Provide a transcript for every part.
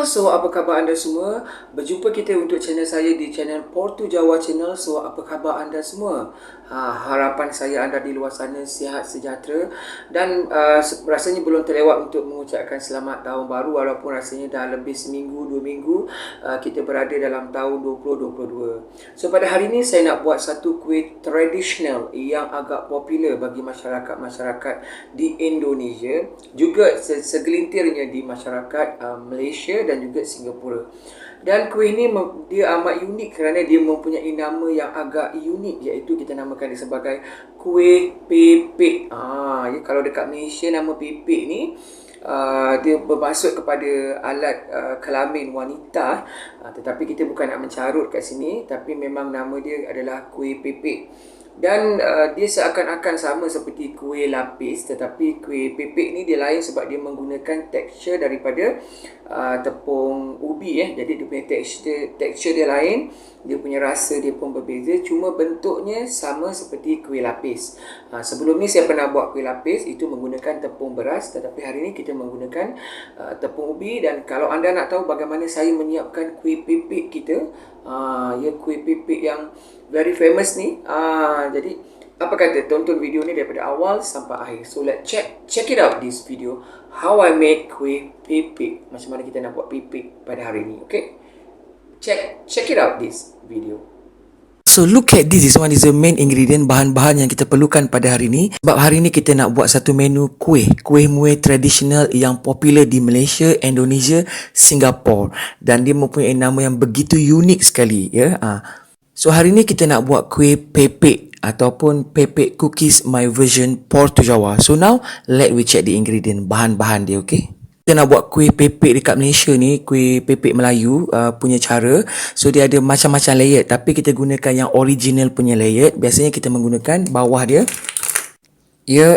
So apa khabar anda semua? Berjumpa kita untuk channel saya di channel Portu Jawa Channel. So apa khabar anda semua? Harapan saya anda di luar sana sihat sejahtera dan rasanya belum terlewat untuk mengucapkan selamat tahun baru, walaupun rasanya dah lebih seminggu, 2 minggu kita berada dalam tahun 2022. So pada hari ini saya nak buat satu kuih tradisional yang agak popular bagi masyarakat di Indonesia, juga segelintirnya di masyarakat Malaysia dan juga Singapura. Dan kuih ni dia amat unik kerana dia mempunyai nama yang agak unik, iaitu kita namakan dia sebagai kuih pepek. Kalau dekat Malaysia nama pepek ni dia bermaksud kepada alat kelamin wanita, tetapi kita bukan nak mencarut kat sini, tapi memang nama dia adalah kuih pepek. Dan dia seakan-akan sama seperti kuih lapis, tetapi kuih pepek ni dia lain sebab dia menggunakan tekstur daripada tepung ubi. Jadi dia punya tekstur dia lain, dia punya rasa dia pun berbeza, cuma bentuknya sama seperti kuih lapis. Sebelum ni saya pernah buat kuih lapis, itu menggunakan tepung beras, tetapi hari ni kita menggunakan tepung ubi. Dan kalau anda nak tahu bagaimana saya menyiapkan kuih pepek kita, kuih pepek yang very famous ni, jadi apa kata tonton video ni daripada awal sampai akhir. So let's check it out this video, how I made kuih pepek. Macam mana kita nak buat pepek pada hari ni. Okay, check it out this video. So look at this one is the main ingredient, bahan-bahan yang kita perlukan pada hari ni. Sebab hari ni kita nak buat satu menu kuih muih tradisional yang popular di Malaysia, Indonesia, Singapura, dan dia mempunyai nama yang begitu unik sekali, ya. So hari ni kita nak buat kuih pepek ataupun pepek cookies my version Portu Jawa. So now let we check the ingredient, bahan-bahan dia, okay? Kita nak buat kuih pepek dekat Malaysia ni, kuih pepek Melayu punya cara. So dia ada macam-macam layer, tapi kita gunakan yang original punya layer. Biasanya kita menggunakan bawah dia,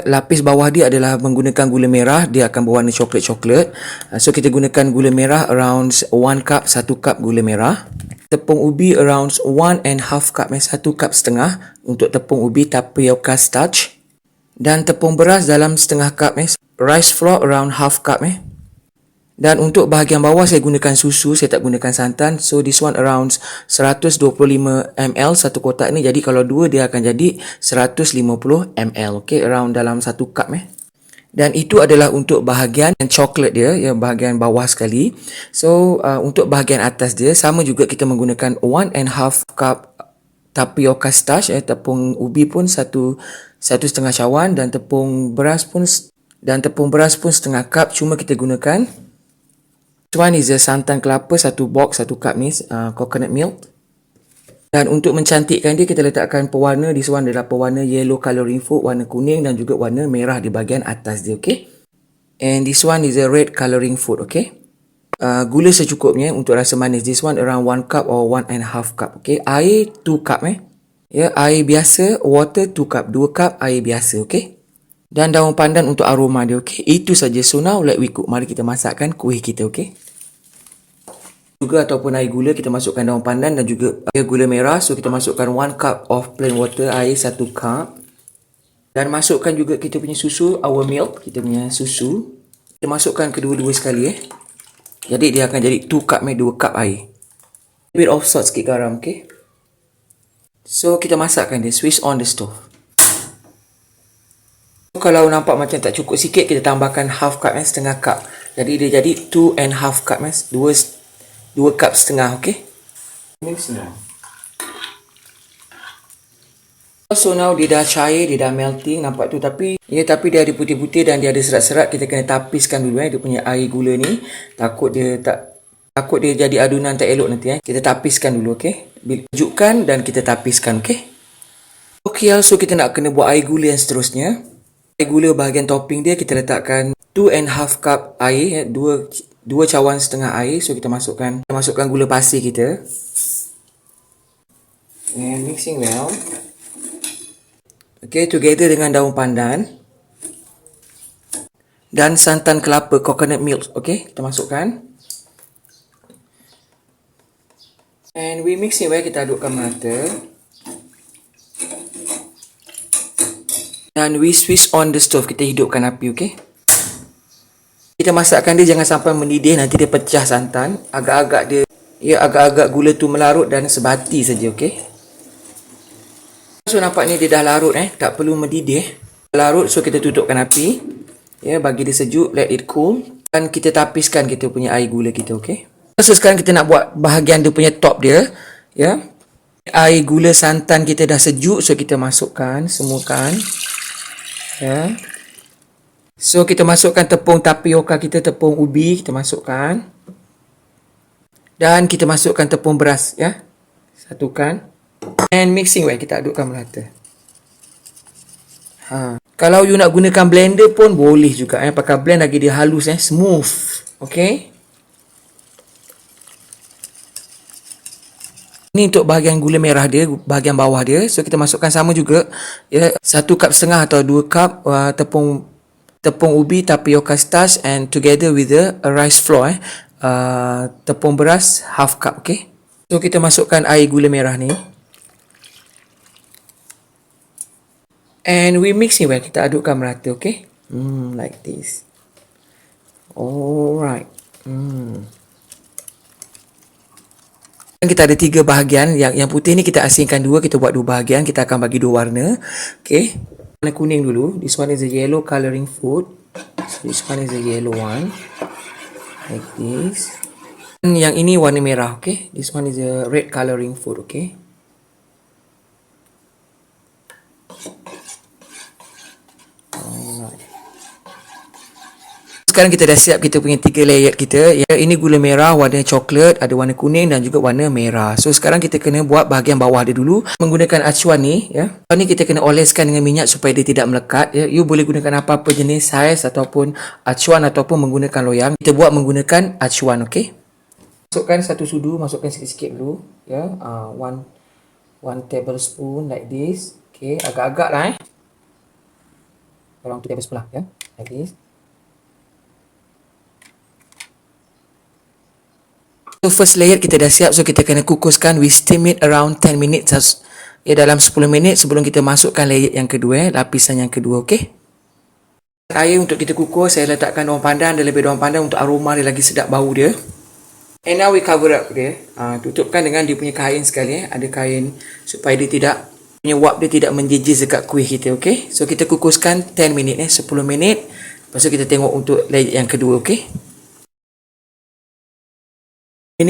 lapis bawah dia adalah menggunakan gula merah, dia akan berwarna coklat-coklat. So kita gunakan gula merah around 1 cup, 1 cup gula merah. Tepung ubi around 1.5 cup, 1 cup setengah untuk tepung ubi tapioca starch. Dan tepung beras dalam setengah cup, rice flour around half cup. Dan untuk bahagian bawah saya gunakan susu, saya tak gunakan santan. So this one around 125 ml satu kotak ni. Jadi kalau dua dia akan jadi 150 ml. Okay, around dalam 1 cup. Dan itu adalah untuk bahagian coklat dia, ya, bahagian bawah sekali. So untuk bahagian atas dia sama juga, kita menggunakan 1.5 cup tapioca starch, tepung ubi pun satu setengah cawan, dan tepung beras pun setengah cup. Cuma kita gunakan one is santan kelapa, 1 box, 1 cup ni coconut milk. Dan untuk mencantikkan dia, kita letakkan pewarna. This one adalah pewarna yellow colouring food, warna kuning, dan juga warna merah di bahagian atas dia, okay? And this one is a red colouring food, okay? Gula secukupnya untuk rasa manis. This one around 1 cup or 1.5 cup, okay? Air 2 cup, air biasa, water 2 cup, 2 cup air biasa, okay? Dan daun pandan untuk aroma dia, okay? Itu saja. So now let we cook. Mari kita masakkan kuih kita, okay? Juga ataupun air gula, kita masukkan daun pandan dan juga gula merah. So kita masukkan 1 cup of plain water, air 1 cup. Dan masukkan juga kita punya susu, our milk, kita punya susu. Kita masukkan kedua-dua sekali, Jadi dia akan jadi 2 cup, 2 cup air. A bit of salt, sikit garam, okay? So kita masakkan dia, switch on the stove. Kalau nampak macam tak cukup sikit, kita tambahkan half cup, setengah cup. Jadi dia jadi 2.5 cup, 2 cup setengah, okay? Ini senang. So now dia dah cair, dia dah melting, nampak tu, tapi dia ada putih-putih dan dia ada serat-serat. Kita kena tapiskan dulu, dia punya air gula ni. Takut dia jadi adunan tak elok nanti, Kita tapiskan dulu, okay? Tunjukkan dan kita tapiskan, okay? Okay, so kita nak kena buat air gula yang seterusnya. Air gula bahagian topping dia, kita letakkan 2.5 cup air, 2 cawan setengah air. So kita masukkan gula pasir kita. And mixing well. Okay, together dengan daun pandan. Dan santan kelapa, coconut milk. Okay, kita masukkan. And we mix it well, kita adukkan merata. Dan we switch on the stove, kita hidupkan api, okay? Kita masakkan dia jangan sampai mendidih, nanti dia pecah santan. Agak-agak gula tu melarut dan sebati saja, okey. So nampak ni dia dah larut, tak perlu mendidih. Larut, so kita tutupkan api. Ya, bagi dia sejuk, let it cool. Dan kita tapiskan kita punya air gula kita, okey. So sekarang kita nak buat bahagian dia punya top dia, ya. Air gula santan kita dah sejuk, so kita masukkan, semuakan. Ya. So kita masukkan tepung tapioka kita, tepung ubi kita masukkan. Dan kita masukkan tepung beras, ya. Satukan. And mixing well, kita adukkan merata. Kalau you nak gunakan blender pun boleh juga, pakai blend lagi dia halus, smooth. Okay. Ini untuk bahagian gula merah dia, bahagian bawah dia. So kita masukkan sama juga, ya, 1 cup setengah atau 2 cup tepung ubi, tapioca starch and together with the rice flour, tepung beras half cup, okay. So kita masukkan air gula merah ni. And we mix it well, kita adukkan merata, okay. Like this. Alright. Kita ada 3 bahagian. Yang putih ni kita asingkan 2, kita buat 2 bahagian. Kita akan bagi 2 warna. Okay. Warna kuning dulu. This one is a yellow colouring food. So this one is a yellow one. Like this. Dan yang ini warna merah, okay. This one is a red colouring food, okay. Sekarang kita dah siap kita punya 3 layer kita. Ya, ini gula merah, warna coklat, ada warna kuning dan juga warna merah. So sekarang kita kena buat bahagian bawah dia dulu menggunakan acuan ni, ya. Acuan ni kita kena oleskan dengan minyak supaya dia tidak melekat, ya. You boleh gunakan apa-apa jenis saiz ataupun acuan ataupun menggunakan loyang. Kita buat menggunakan acuan, okey. Masukkan 1 sudu, masukkan sikit-sikit dulu, ya. 1 tablespoon like this. Okey, agak-agak lah, around 2 tablespoon lah, ya. Like this. So first layer kita dah siap, so kita kena kukuskan, we steam it around 10 minutes, ya, dalam 10 minit sebelum kita masukkan layer yang kedua, lapisan yang kedua, okey. Air untuk kita kukus, saya letakkan daun pandan, dan lebih daun pandan untuk aroma dia lagi sedap bau dia. And now we cover up dia, tutupkan dengan dia punya kain sekali, ada kain supaya dia tidak, punya wap dia tidak menjejis dekat kuih kita, okey. So kita kukuskan 10 minit, 10 minit, lepas tu kita tengok untuk layer yang kedua, okey.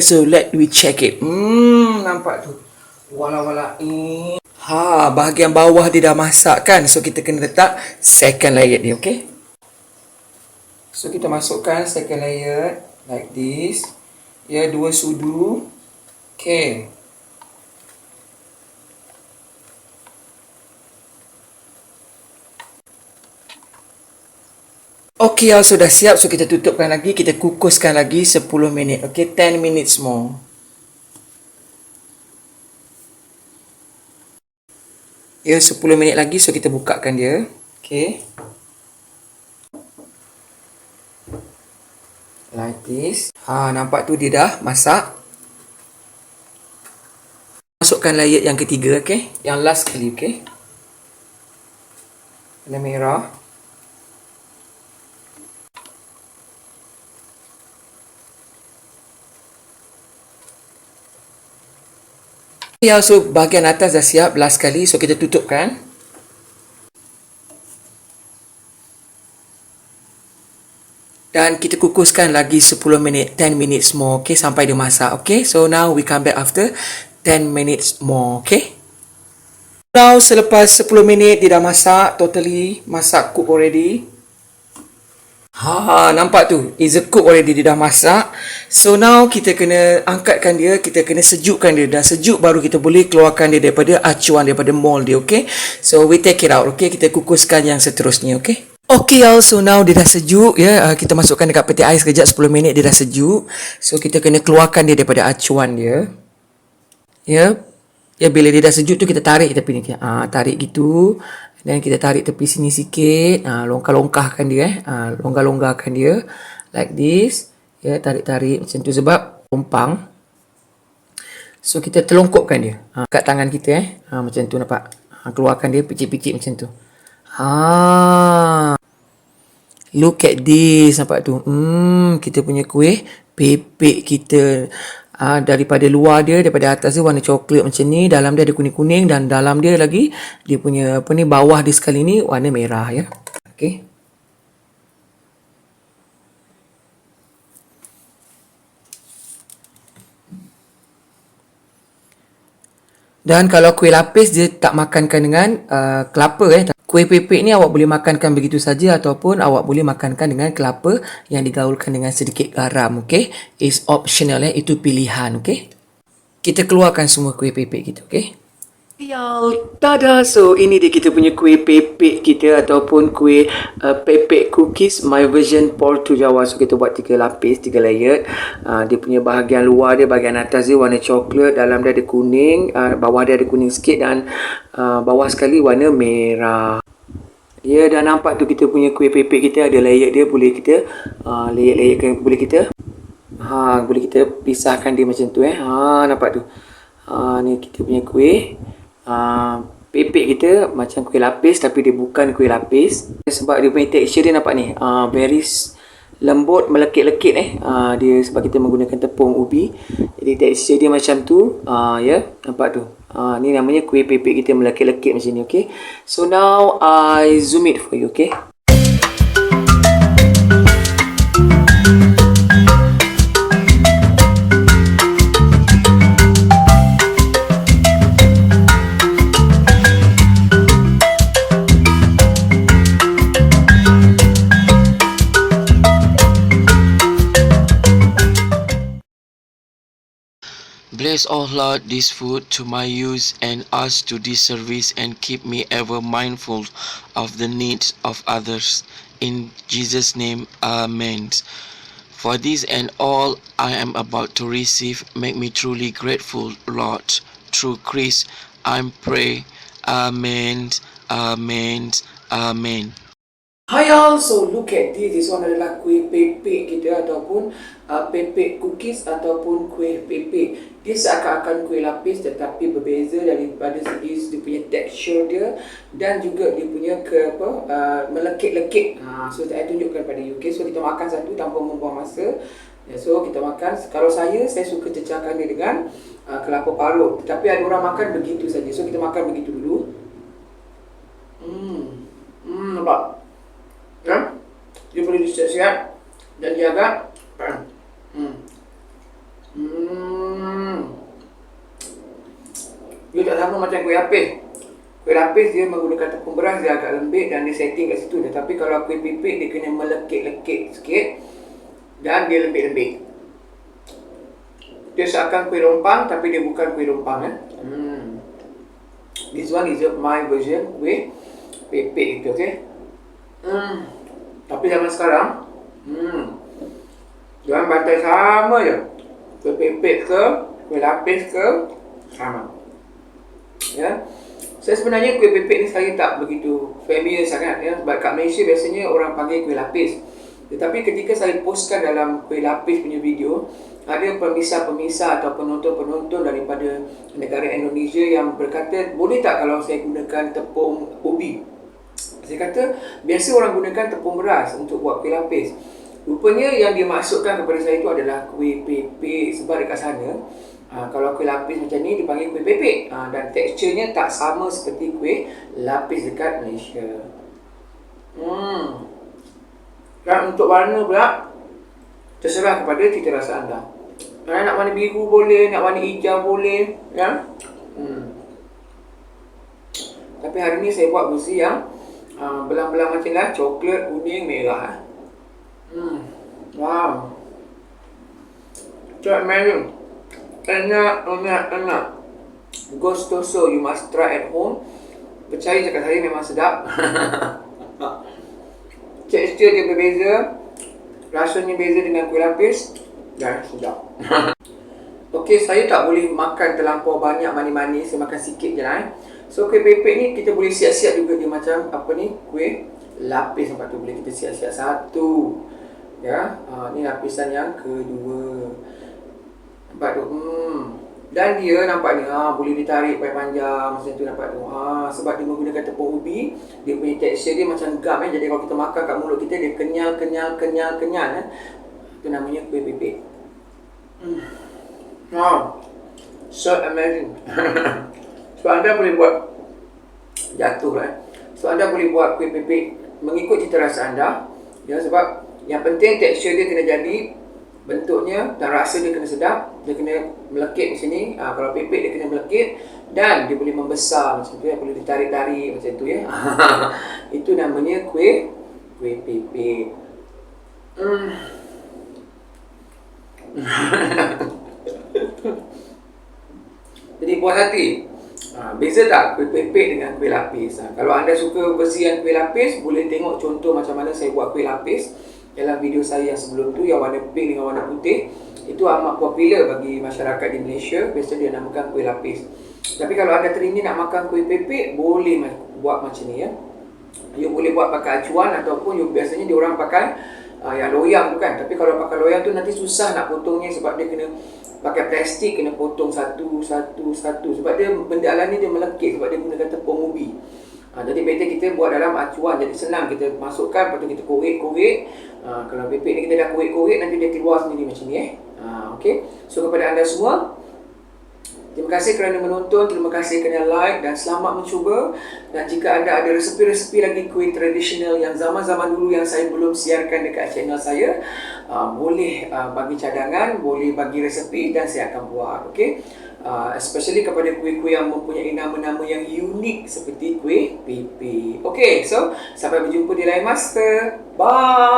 So let we check it. Nampak tu. Wala-wala. Bahagian bawah dia dah masak kan. So kita kena letak second layer ni, okay. So kita masukkan second layer like this. Ya, 2 sudu. Okay. Okay, so dah siap. So kita tutupkan lagi, kita kukuskan lagi 10 minit. Okay, 10 minutes more. Ya, 10 minit lagi. So kita bukakan dia. Okay. Like this. Nampak tu dia dah masak. Masukkan layer yang ketiga, okay. Yang last kali, okay. Warna merah. Ya, so bahagian atas dah siap, last kali. So kita tutupkan. Dan kita kukuskan lagi 10 minit, 10 minutes more, okay, sampai dia masak, okay. So now we come back after 10 minutes more, okay. Now selepas 10 minit dia dah masak, totally masak, cook already. Nampak tu, is a cook already, dia dah masak. So now kita kena angkatkan dia, kita kena sejukkan dia. Dah sejuk baru kita boleh keluarkan dia daripada acuan, daripada mold dia, okay. So we take it out, okay. Kita kukuskan yang seterusnya, okay. Okay, so now dia dah sejuk, ya. Kita masukkan dekat peti ais sekejap, 10 minit dia dah sejuk. So kita kena keluarkan dia daripada acuan dia, ya. Ya, bila dia dah sejuk tu kita tarik tepi ni, tarik gitu. Dan kita tarik tepi sini sikit, longkar-longkarkan dia, longgar-longgarkan dia like this, ya. Tarik-tarik macam tu sebab tumpang. So kita terlongkopkan dia kat tangan kita, macam tu, nampak. Keluarkan dia picit-picit macam tu. Look at this, nampak tu. Kita punya kuih pepek kita. Daripada luar dia, daripada atas dia warna coklat macam ni, dalam dia ada kuning-kuning dan dalam dia lagi dia punya bawah dia sekali ni warna merah ya. Okey. Dan kalau kuih lapis dia tak makankan dengan kelapa Kuih pepek ni awak boleh makankan begitu saja ataupun awak boleh makankan dengan kelapa yang digaulkan dengan sedikit garam, okey? It's optional itu pilihan, okey? Kita keluarkan semua kuih pepek kita, okey? Tada! So, ini dia kita punya kuih pepek kita ataupun kuih pepek cookies my version Portu Jawa. So, kita buat 3 lapis, 3 layer. Dia punya bahagian luar dia, bahagian atas dia warna coklat, dalam dia ada kuning, bawah dia ada kuning sikit dan bawah sekali warna merah. Ya, dah nampak tu kita punya kuih pepek kita ada layer dia, boleh kita layer-layer boleh kita boleh kita pisahkan dia macam tu nampak tu. Ni kita punya kuih pepek kita macam kuih lapis tapi dia bukan kuih lapis sebab dia punya tekstur dia nampak ni very lembut, melekit-lekit dia sebab kita menggunakan tepung ubi, jadi tekstur dia macam tu ya, nampak tu. Ni namanya kuih pepek kita melekit-lekit macam ni, okay? So now I zoom it for you, okay? Bless, O Lord, this food to my use and us to this service, and keep me ever mindful of the needs of others. In Jesus' name, Amen. For this and all I am about to receive, make me truly grateful, Lord. Through Christ, I pray. Amen. Amen. Amen. Hi all, so look at this. This one adalah kuih pepek kita ataupun pepek cookies ataupun kuih pepek. Dia seakan-akan kuih lapis tetapi berbeza daripada segi dia punya tekstur dia dan juga dia punya melekit-lekit. So saya tunjukkan pada you. Okay? So kita makan satu tanpa membuang masa. So kita makan. Kalau saya suka cecahkan dia dengan kelapa parut. Tetapi ada orang makan begitu saja. So kita makan begitu dulu. Nampak? Kan? Dia boleh disiap-siap dan dia agak dia tak sama macam kuih lapis. Kuih lapis dia menggunakan tepung beras, dia agak lembik dan dia setting kat situ. Tetapi kalau kuih pepek dia kena melekit-lekit sikit dan dia lembik-lembik. Dia seakan kuih lompang tapi dia bukan kuih lompang. This one is my version kuih pepek itu, okay? Tapi zaman sekarang jangan bantai sama je. Kuih pepek ke, kuih lapis ke, sama. Ya. Saya sebenarnya kuih pepek ni saya tak begitu familiar sangat ya. Sebab kat Malaysia biasanya orang panggil kuih lapis. Tetapi ketika saya postkan dalam kuih lapis punya video, ada pemisah-pemisah atau penonton-penonton daripada negara Indonesia yang berkata, boleh tak kalau saya gunakan tepung ubi? Saya kata, biasa orang gunakan tepung beras untuk buat kuih lapis. Rupanya yang dia maksudkan kepada saya itu adalah kuih pepek. Sebab dekat sana, kalau kuih lapis macam ni dipanggil kuih pepek. Dan teksturnya tak sama seperti kuih lapis dekat Malaysia. Dan untuk warna pula, terserah kepada cita rasa anda. Nak warna biru boleh, nak warna hijau boleh, ya. Tapi hari ni saya buat versi yang belang-belang macam lah, coklat, kuning, merah. Wow. Coklat merah. Enak. Gustoso, you must try at home. Percaya cakap saya memang sedap. Tekstur dia berbeza, rasanya beza dengan kuih lapis dan sedap. Okey, saya tak boleh makan terlampau banyak manis-manis, saya makan sikit je lah. So kuih pepek ni kita boleh siap-siap juga dia macam kuih lapis, nampak tu, boleh kita siap-siap satu. Ya, ni lapisan yang kedua. Nampak tu, Dan dia nampak ni boleh ditarik panjang macam tu, nampak tu. Sebab dia menggunakan tepung ubi, dia punya tekstur dia macam gam jadi kalau kita makan kat mulut kita dia kenyal. Itu namanya kuih pipit. So amazing. So anda boleh buat jatuh lah. So anda boleh buat kuih pipit mengikut cita rasa anda. Ya, sebab yang penting tekstur dia kena jadi, bentuknya dan rasa dia kena sedap, dia kena melekit di sini. Kalau pipit dia kena melekit dan dia boleh membesar macam tu ya, boleh ditarik-tarik macam tu ya. Itu namanya kuih pipit. Jadi puas hati. Beza tak kuih pipit dengan kuih lapis? Kalau anda suka versi yang kuih lapis, boleh tengok contoh macam mana saya buat kuih lapis dalam video saya yang sebelum tu, yang warna pink dengan warna putih. Itu amat popular bagi masyarakat di Malaysia. Biasa dia namakan kuih lapis. Tapi kalau anda teringin nak makan kuih pipit, boleh buat macam ni ya. You boleh buat pakai acuan ataupun biasanya diorang pakai yang loyang tu kan. Tapi kalau pakai loyang tu nanti susah nak potongnya, sebab dia kena pakai plastik, kena potong satu. Sebab dia benda alam ni dia melekit, sebab dia gunakan tepung ubi. Jadi better kita buat dalam acuan, jadi senang kita masukkan, lepas tu kita korek. Kalau pipit ni kita dah korek, nanti dia keluar sendiri macam ni okay. So kepada anda semua, terima kasih kerana menonton, terima kasih kerana like dan selamat mencuba. Dan jika anda ada resepi-resepi lagi kuih tradisional yang zaman-zaman dulu yang saya belum siarkan dekat channel saya, boleh bagi cadangan, boleh bagi resepi dan saya akan buat, okay. Especially kepada kuih-kuih yang mempunyai nama-nama yang unik seperti kuih pipit. Okay, so sampai berjumpa di lain masa. Bye!